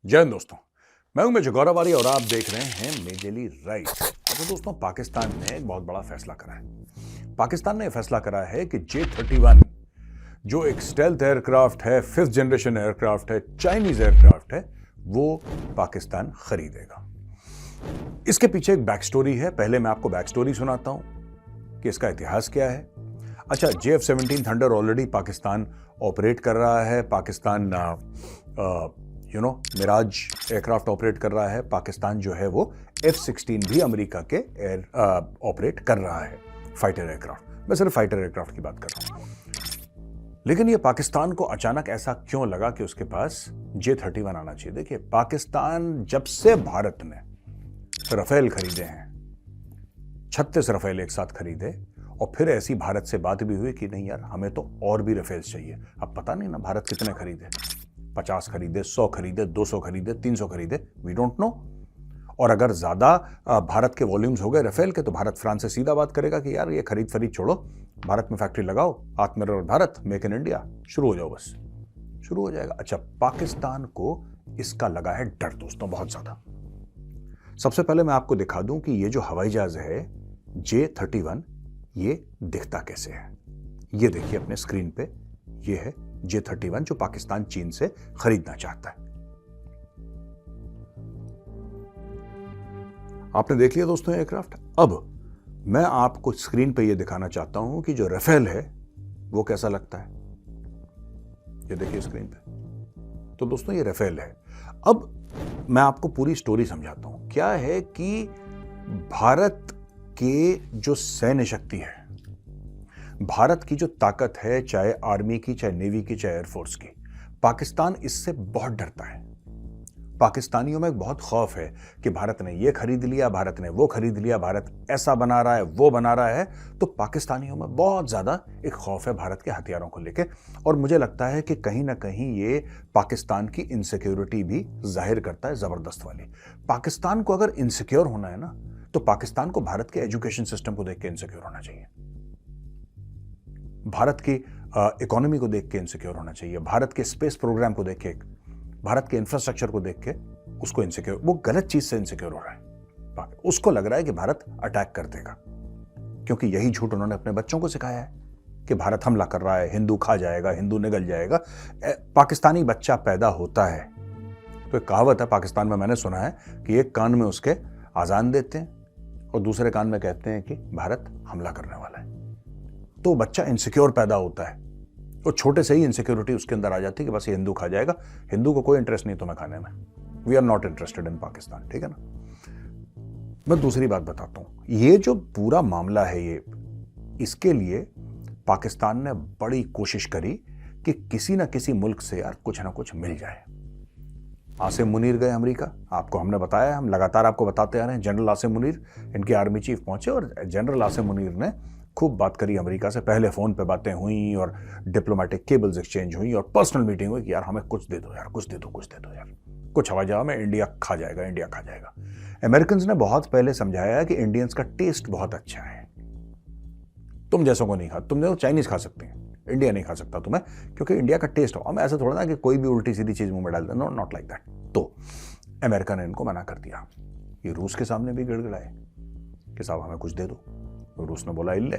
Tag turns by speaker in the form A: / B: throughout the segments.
A: जय हिंद दोस्तों। मैं हूं मेजर गौरव और आप देख रहे हैं मेजरली राइट। अच्छा दोस्तों, पाकिस्तान ने एक बहुत बड़ा फैसला करा है। पाकिस्तान ने फैसला करा है कि J-31 जो एक स्टेल्थ एयरक्राफ्ट है, 5th जनरेशन एयरक्राफ्ट है, चाइनीज एयरक्राफ्ट है, वो पाकिस्तान खरीदेगा। इसके पीछे एक बैक स्टोरी है। पहले मैं आपको बैक स्टोरी सुनाता हूं कि इसका इतिहास क्या है। अच्छा, JF-17 thunder already Pakistan operate कर रहा है। पाकिस्तान मिराज एयरक्राफ्ट ऑपरेट कर रहा है। पाकिस्तान जो है वो F-16 भी अमेरिका के एयर ऑपरेट कर रहा है, फाइटर एयरक्राफ्ट। मैं सिर्फ फाइटर एयरक्राफ्ट की बात कर रहा हूं। लेकिन ये पाकिस्तान को अचानक ऐसा क्यों लगा कि उसके पास J-31 आना चाहिए? देखिए, पाकिस्तान जब से भारत ने रफेल खरीदे हैं, 36 रफेल एक साथ खरीदे, और फिर ऐसी भारत से बात भी हुई कि नहीं यार, हमें तो और भी रफेल चाहिए। अब पता नहीं ना भारत कितने खरीदे, 50 खरीदे, 100 खरीदे, 200 खरीदे, 300 खरीदे, वी डोंट नो। और अगर ज्यादा भारत के वॉल्यूम्स हो गए रफेल के, तो भारत फ्रांस से सीधा बात करेगा कि यार ये खरीद फरीद छोड़ो, भारत में फैक्ट्री लगाओ, आत्मनिर्भर भारत, मेक इन इंडिया, शुरू हो जाओ, बस शुरू हो जाएगा। अच्छा, पाकिस्तान को इसका लगा है डर दोस्तों, बहुत ज्यादा। सबसे पहले मैं आपको दिखा दूं कि ये जो हवाई जहाज है J-31, ये दिखता कैसे है। ये देखिए अपने स्क्रीन पे, ये है J-31 जो पाकिस्तान चीन से खरीदना चाहता है। आपने देख लिया दोस्तों एयरक्राफ्ट। अब मैं आपको स्क्रीन पे ये दिखाना चाहता हूं कि जो रफेल है वो कैसा लगता है। ये देखिए स्क्रीन पे। तो दोस्तों ये रफेल है। अब मैं आपको पूरी स्टोरी समझाता हूं। क्या है कि भारत के जो सैन्य शक्ति है, भारत की जो ताकत है, चाहे आर्मी की, चाहे नेवी की, चाहे एयरफोर्स की, पाकिस्तान इससे बहुत डरता है। पाकिस्तानियों में बहुत खौफ है कि भारत ने ये खरीद लिया, भारत ने वो खरीद लिया, भारत ऐसा बना रहा है, वो बना रहा है। तो पाकिस्तानियों में बहुत ज्यादा एक खौफ है भारत के हथियारों को लेकर। और मुझे लगता है कि कहीं ना कहीं ये पाकिस्तान की इनसिक्योरिटी भी जाहिर करता है, जबरदस्त वाली। पाकिस्तान को अगर इनसिक्योर होना है ना, तो पाकिस्तान को भारत के एजुकेशन सिस्टम को देख के इनसिक्योर होना चाहिए, भारत की इकोनॉमी को देख के इनसिक्योर होना चाहिए, भारत के स्पेस प्रोग्राम को देख के, भारत के इंफ्रास्ट्रक्चर को देख के उसको इनसिक्योर, वो गलत चीज से इनसिक्योर हो रहा है। उसको लग रहा है कि भारत अटैक कर देगा, क्योंकि यही झूठ उन्होंने अपने बच्चों को सिखाया है कि भारत हमला कर रहा है, हिंदू खा जाएगा, हिंदू निगल जाएगा। पाकिस्तानी बच्चा पैदा होता है तो एक कहावत है पाकिस्तान में, मैंने सुना है कि एक कान में उसके आजान देते हैं और दूसरे कान में कहते हैं कि भारत हमला करने वाला है। तो बच्चा इनसिक्योर पैदा होता है और छोटे से ही इनसिक्योरिटी उसके अंदर आ जाती है कि बस ये हिंदू खा जाएगा, हिंदू को कोई इंटरेस्ट नहीं तुम्हें खाने में, we are not interested in Pakistan, ठीक है ना। मैं दूसरी बात बताता हूं, ये जो पूरा मामला है, ये इसके लिए पाकिस्तान ने बड़ी कोशिश करी कि किसी ना किसी मुल्क से यार कुछ ना कुछ मिल जाए। आसिम मुनीर गए अमेरिका, आपको हमने बताया, हम लगातार आपको बताते आ रहे हैं। जनरल आसिम मुनीर, इनके आर्मी चीफ पहुंचे और जनरल आसिम मुनीर ने खूब बात करी अमेरिका से। पहले फोन पे बातें हुई और डिप्लोमेटिक केबल्स एक्सचेंज हुई और पर्सनल मीटिंग हुई कि यार हमें कुछ दे दो यार, कुछ दे दो, कुछ दे दो यार, कुछ हवाई जहाज में, इंडिया खा जाएगा, इंडिया खा जाएगा। अमेरिकन ने बहुत पहले समझाया कि इंडियंस का टेस्ट बहुत अच्छा है, तुम जैसों को नहीं खा, तुम तो चाइनीज खा सकते हैं, इंडिया नहीं खा सकता तुम्हें, क्योंकि इंडिया का टेस्ट हो। हम ऐसा थोड़ा ना कि कोई भी उल्टी सीधी चीज मुंह में डाल दे, नो, नॉट लाइक दैट। तो अमेरिका ने इनको मना कर दिया। ये रूस के सामने भी गिड़गिड़ाए कि साहब हमें कुछ दे दो। तो रूस ने बोला इल्ले,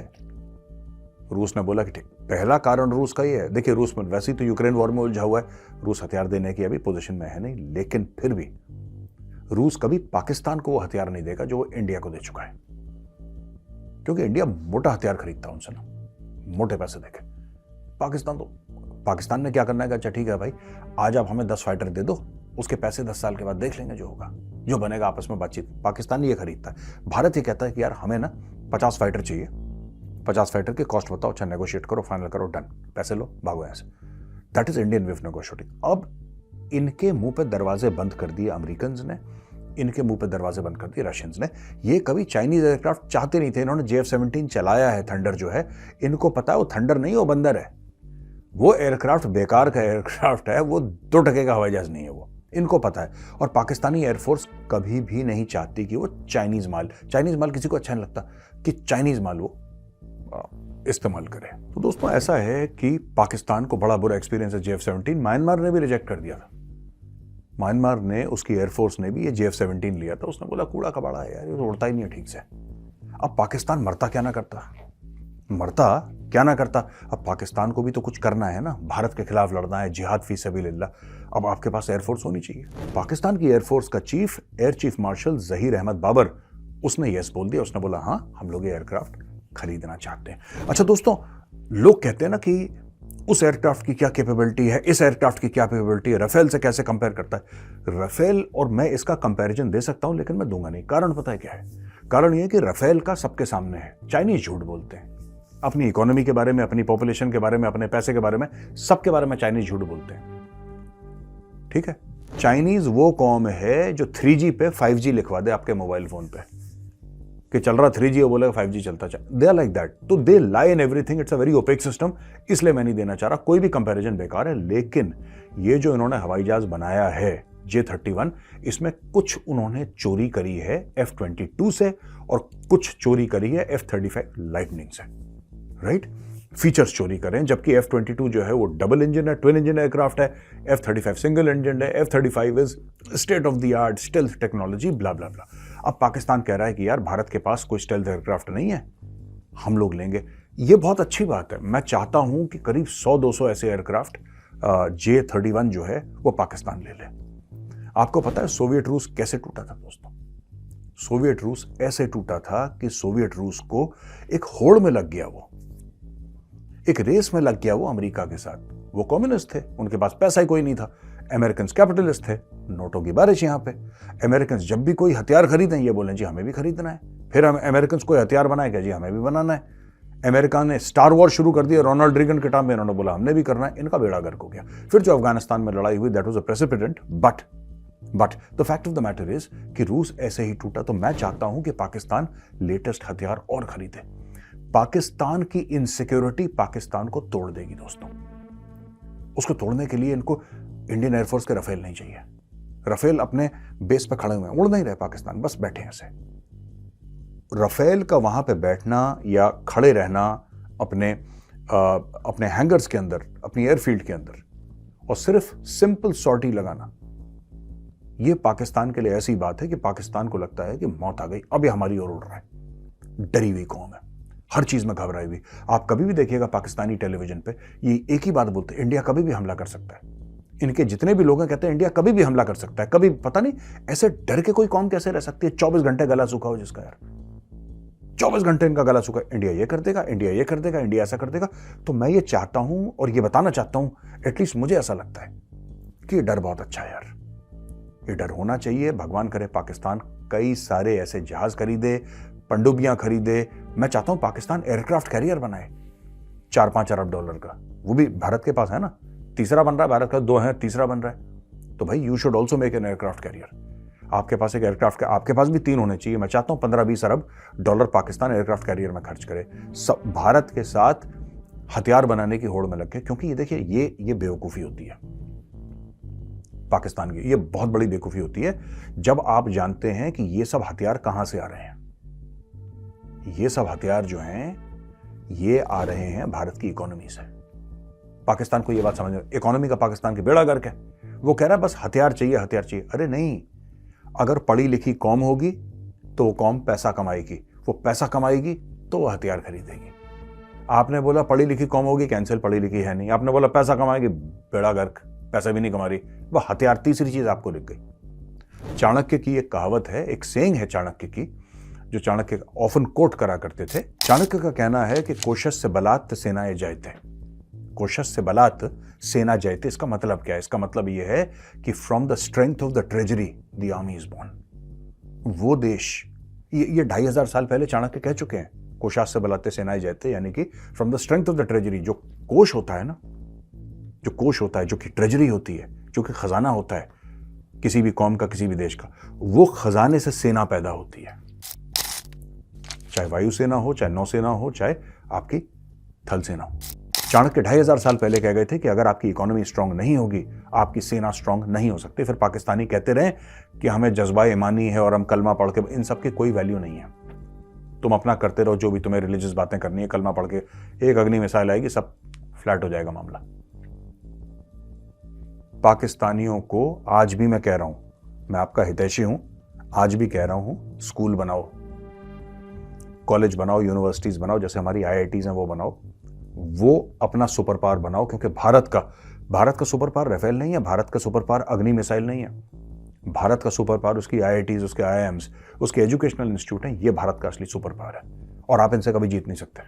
A: रूस ने बोला कि ठीक। पहला कारण रूस का ये है, देखिए रूस में वैसे ही तो यूक्रेन वॉर में उलझा हुआ है, रूस हथियार देने की अभी पोजीशन में है नहीं, लेकिन फिर भी रूस कभी पाकिस्तान को वो हथियार नहीं देगा जो वो इंडिया को दे चुका है, क्योंकि इंडिया मोटा हथियार खरीदता है उनसे ना, मोटे पैसे देके। पाकिस्तान ने क्या करना है कि अच्छा ठीक है भाई, आज आप हमें 10 फाइटर दे दो, उसके पैसे 10 साल के बाद देख लेंगे, जो होगा जो बनेगा आपस में बातचीत। पाकिस्तान ये खरीदता है। भारत ये कहता है कि यार हमें ना 50 फाइटर चाहिए, 50 फाइटर की कॉस्ट बताओ, अच्छा नेगोशिएट करो, फाइनल करो, डन, पैसे लो, भागो यहां से। That is Indian way of negotiating. अब इनके मुंह पे दरवाजे बंद कर दिए अमेरिकन ने, इनके मुंह पे दरवाजे बंद कर दिए रशियंस ने। ये कभी चाइनीज एयरक्राफ्ट चाहते नहीं थे, इन्होंने JF-17 चलाया है, थंडर जो है, इनको पता है वो थंडर नहीं, वो बंदर है। वो एयरक्राफ्ट बेकार का एयरक्राफ्ट है, वो 2 टके का हवाई जहाज नहीं है, वो इनको पता है। और पाकिस्तानी एयरफोर्स कभी भी नहीं चाहती कि वो चाइनीज माल किसी को अच्छा नहीं लगता कि चाइनीज माल वो इस्तेमाल करे। तो दोस्तों ऐसा है कि पाकिस्तान को बड़ा बुरा एक्सपीरियंस है JF-17। म्यांमार ने भी रिजेक्ट कर दिया था, म्यांमार ने, उसकी एयरफोर्स ने भी ये JF-17 लिया था, उसने बोला कूड़ा कबाड़ा है यार, ये तो उड़ता ही नहीं है ठीक से। अब पाकिस्तान मरता क्या ना करता, मरता क्या ना करता। अब पाकिस्तान को भी तो कुछ करना है ना, भारत के खिलाफ लड़ना है, जिहाद फी सबिलिल्लाह। अब आपके पास एयरफोर्स होनी चाहिए। पाकिस्तान की एयरफोर्स का chief, air chief marshal Zaheer Ahmed Babar, उसने यस बोल दिया। उसने बोला हाँ, हम लोग ये एयरक्राफ्ट खरीदना चाहते हैं। अच्छा दोस्तों, लोग कहते हैं ना कि उस एयरक्राफ्ट की क्या कैपेबिलिटी है, इस एयरक्राफ्ट की क्या कैपेबिलिटी है, राफेल से कैसे कंपेयर करता है। राफेल और मैं इसका कंपैरिजन दे सकता हूं, लेकिन मैं दूंगा नहीं। कारण पता है क्या है? कारण यह कि राफेल का सबके सामने है, चाइनीज झूठ बोलते हैं अपनी इकोनॉमी के बारे में, अपनी पॉपुलेशन के बारे में, अपने पैसे के बारे में, सबके बारे में चाइनीज झूठ बोलते हैं। ठीक है, चाइनीज वो कौम है जो 3G पे 5G लिखवा दे आपके मोबाइल फोन पे कि चल रहा 3G है, बोलेगा 5G चलता। They are like that. तो they lie in everything, it's a very opaque system. इसलिए मैं नहीं देना चाह रहा, कोई भी कंपैरिजन बेकार है। लेकिन ये जो इन्होंने हवाई जहाज बनाया है J-31, इसमें कुछ उन्होंने चोरी करी है F-22 से और कुछ चोरी करी है F-35 लाइटनिंग से, राइट? फीचर्स चोरी करें, जबकि F-22 जो है वो डबल इंजन है, ट्विन इंजन एयरक्राफ्ट है। F-35 सिंगल इंजन है। F-35 is state of the art stealth technology, blah blah blah. अब पाकिस्तान कह रहा है कि यार भारत के पास कोई स्टेल्थ एयरक्राफ्ट नहीं है, हम लोग लेंगे। ये बहुत अच्छी बात है। मैं चाहता हूं कि करीब 100-200 ऐसे एयरक्राफ्ट J-31 जो है वो पाकिस्तान ले ले। आपको पता है सोवियत रूस कैसे टूटा था दोस्तों? सोवियत रूस ऐसे टूटा था कि सोवियत रूस को एक होड़ में लग गया, वो एक रेस में लग गया वो अमेरिका के साथ। वो कम्युनिस्ट थे, उनके पास पैसा ही कोई नहीं था। अमेरिकन कैपिटलिस्ट थे, नोटों की बारिश यहां पे। अमेरिकन जब भी कोई हथियार खरीदें ये बोलें जी हमें भी खरीदना है। फिर हम अमेरिकन कोई हथियार बनाएगा जी हमें भी बनाना है। अमेरिका ने स्टार वॉर शुरू कर दिया रोनाल्ड रीगन के टाइम में, इन्होंने बोला हमने भी करना है। इनका बेड़ा गर्क हो गया। फिर जो अफगानिस्तान में लड़ाई हुई, that was a precedent, but the fact of the matter is कि रूस ऐसे ही टूटा। तो मैं चाहता हूं कि पाकिस्तान लेटेस्ट हथियार और खरीदे। पाकिस्तान की इनसिक्योरिटी पाकिस्तान को तोड़ देगी दोस्तों। उसको तोड़ने के लिए इनको इंडियन एयरफोर्स के राफेल नहीं चाहिए। राफेल अपने बेस पे खड़े हुए हैं, उड़ नहीं रहे पाकिस्तान, बस बैठे हैं ऐसे। राफेल का वहां पे बैठना या खड़े रहना अपने हैंगर्स के अंदर, अपनी एयरफील्ड के अंदर, और सिर्फ सिंपल सॉर्टी लगाना, यह पाकिस्तान के लिए ऐसी बात है कि पाकिस्तान को लगता है कि मौत आ गई, अब ये हमारी ओर उड़ रहा है। डरी हुई कौम है, हर चीज में घबराई हुई। आप कभी भी देखिएगा पाकिस्तानी टेलीविजन पे ये एक ही बात बोलते हैं, इंडिया कभी भी हमला कर सकता है। इनके जितने भी लोग हैं कहते हैं इंडिया कभी भी हमला कर सकता है। कभी पता नहीं ऐसे डर के कोई कौम कैसे रह सकती है? 24 घंटे गला सूखा हो जिसका, यार 24 घंटे इनका गला सूखा, इंडिया ये कर देगा, इंडिया ये कर देगा, इंडिया ऐसा कर देगा। तो मैं ये चाहता हूं और ये बताना चाहता हूं, एटलीस्ट मुझे ऐसा लगता है कि ये डर बहुत अच्छा है यार, ये डर होना चाहिए। भगवान करे पाकिस्तान कई सारे ऐसे जहाज खरीदे, पनडुब्बियां खरीदे। मैं चाहता हूं पाकिस्तान एयरक्राफ्ट कैरियर बनाए $4-5 अरब का, वो भी भारत के पास है ना, तीसरा बन रहा है भारत का, 2 है, तीसरा बन रहा है। तो भाई you should also make an aircraft carrier. आपके पास एक एयरक्राफ्ट का, आपके पास भी 3 होने चाहिए। मैं चाहता हूं $15-20 अरब पाकिस्तान एयरक्राफ्ट कैरियर में खर्च करे, सब भारत के साथ हथियार बनाने की होड़ में लग के। क्योंकि ये देखिए, ये बेवकूफी होती है पाकिस्तान की, ये बहुत बड़ी बेवकूफी होती है जब आप जानते हैं कि ये सब हथियार कहां से आ रहे हैं। ये सब हथियार जो हैं ये आ रहे हैं भारत की इकोनॉमी से। पाकिस्तान को ये बात समझ, इकोनॉमी का पाकिस्तान की बेड़ा गर्क है। वो कह रहा है बस हथियार चाहिए, हथियार चाहिए। अरे नहीं, अगर पढ़ी लिखी कौम होगी तो वो कौम पैसा कमाएगी, वो पैसा कमाएगी तो वो हथियार खरीदेगी। आपने बोला पढ़ी लिखी कौम होगी, कैंसिल, पढ़ी लिखी है नहीं। आपने बोला पैसा कमाएगी, बेड़ा गर्क, पैसा भी नहीं कमा रही, वह हथियार। तीसरी चीज आपको लिख गई। चाणक्य की एक कहावत है, एक सेइंग है चाणक्य की, जो चाणक्य ऑफन कोट करा करते थे। चाणक्य का कहना है कि कोशस से बलात् सेनाएं जयते, कोशस से बलात् सेना जयते। इसका मतलब क्या है? इसका मतलब यह है कि from the strength of the treasury the army is born. वो देश, ये 2500 साल पहले चाणक्य कह चुके हैं, कोशास से बलाते सेनाएं जयते, यानी कि from the strength of the treasury. जो कोश होता है ना, जो कोश होता है, जो कि ट्रेजरी होती है, जो कि खजाना होता है किसी भी कौम का, किसी भी देश का, वो खजाने से सेना पैदा होती है। चाहे वायुसेना हो, चाहे नौसेना हो, चाहे आपकी थल सेना हो। चाणक्य 2500 साल पहले कह गए थे कि अगर आपकी इकोनॉमी स्ट्रांग नहीं होगी, आपकी सेना स्ट्रांग नहीं हो सकती। फिर पाकिस्तानी कहते रहे कि हमें जज्बा ईमानी है और हम कलमा पढ़ के, इन सब की कोई वैल्यू नहीं है। तुम अपना करते रहो, जो भी तुम्हें रिलीजियस बातें करनी है, कलमा पढ़ के एक अग्नि मिसाइल आएगी, सब फ्लैट हो जाएगा मामला। पाकिस्तानियों को आज भी मैं कह रहा हूं, मैं आपका हितैषी हूं, आज भी कह रहा हूं, स्कूल बनाओ, कॉलेज बनाओ, यूनिवर्सिटीज बनाओ, जैसे हमारी आईआईटीज हैं वो बनाओ, वो अपना सुपर पावर बनाओ, क्योंकि भारत का सुपर पावर राफेल नहीं है, भारत का सुपर पावर अग्नि मिसाइल नहीं है, भारत का सुपर पावर उसकी आईआईटीज, उसके आईआईएम्स, उसके एजुकेशनल इंस्टीट्यूट हैं, ये भारत का असली सुपर पावर है और आप इनसे कभी जीत नहीं सकते।